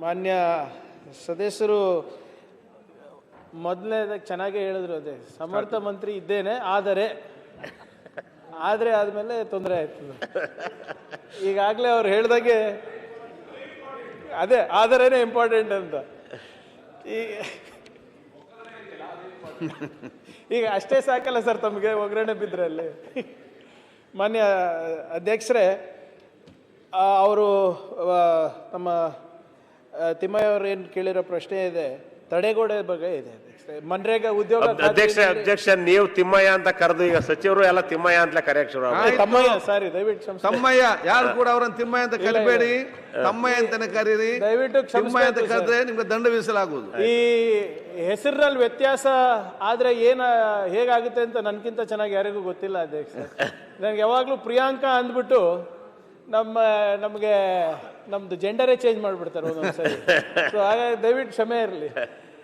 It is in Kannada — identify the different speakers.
Speaker 1: ಮಾನ್ಯ ಸದಸ್ಯರು ಮೊದಲನೇದಾಗಿ ಚೆನ್ನಾಗೇ ಹೇಳಿದ್ರು, ಅದೇ ಸಮರ್ಥ ಮಂತ್ರಿ ಇದ್ದೇನೆ, ಆದರೆ ಆದಮೇಲೆ ತೊಂದರೆ ಆಯ್ತದೆ. ಈಗಾಗಲೇ ಅವ್ರು ಹೇಳ್ದಾಗೆ ಅದೇ ಆದರೇನೆ ಇಂಪಾರ್ಟೆಂಟ್ ಅಂತ. ಈಗ ಅಷ್ಟೇ ಸಾಕಲ್ಲ ಸರ್ ತಮಗೆ ಒಗ್ಗರಣೆ ಬಿದ್ದರೆ ಅಲ್ಲಿ. ಮಾನ್ಯ ಅಧ್ಯಕ್ಷರೇ, ಅವರು ನಮ್ಮ ತಿಮ್ಮಯ್ಯ ಅವರು ಏನು ಕೇಳಿರೋ ಪ್ರಶ್ನೆ ಇದೆ, ತಡೆಗೋಡೆ ಬಗ್ಗೆ ಇದೆ. ಮನ್ರೇಗಾ ಉದ್ಯೋಗ
Speaker 2: ಅಧ್ಯಕ್ಷ ನೀವು ತಿಮ್ಮಯ್ಯ ಅಂತ ಕರೆದು ಈಗ ಸಚಿವರು ಎಲ್ಲ ತಿಮ್ಮಯ್ಯ ಅಂತಲೇ ಕರೆಯಕ್ಕೆ ಶುರು
Speaker 1: ತಮ್ಮಯ್ಯ ಸಾರಿ ದಯವಿಟ್ಟು
Speaker 3: ತಮ್ಮಯ್ಯ, ಯಾರು ಕೂಡ ಅವ್ರನ್ನ ತಿಮ್ಮಯ್ಯ ಅಂತ ಕರಿಬೇಡಿ, ತಮ್ಮಯ್ಯ ಅಂತಾನೆ ಕರೀರಿ.
Speaker 1: ದಯವಿಟ್ಟು
Speaker 3: ತಿಮ್ಮಯ್ಯ ಅಂತ ಕರೆದ್ರೆ ನಿಮ್ಗೆ ದಂಡ ವಿಧಿಸಲಾಗುವುದು.
Speaker 1: ಈ ಹೆಸರಿನಲ್ಲಿ ವ್ಯತ್ಯಾಸ ಆದ್ರೆ ಹೇಗಾಗುತ್ತೆ ಅಂತ ನನ್ಕಿಂತ ಚೆನ್ನಾಗಿ ಯಾರಿಗೂ ಗೊತ್ತಿಲ್ಲ ಅಧ್ಯಕ್ಷ. ನನಗೆ ಯಾವಾಗ್ಲೂ ಪ್ರಿಯಾಂಕಾ ಅಂದ್ಬಿಟ್ಟು ನಮ್ದು ಜೆಂಡರೇ ಚೇಂಜ್ ಮಾಡ್ಬಿಡ್ತಾರೆ ಒಂದೊಂದ್ಸರಿ. ಸೊ ಹಾಗಾಗಿ ದಯವಿಟ್ಟು ಕ್ಷಮೆ ಇರಲಿ.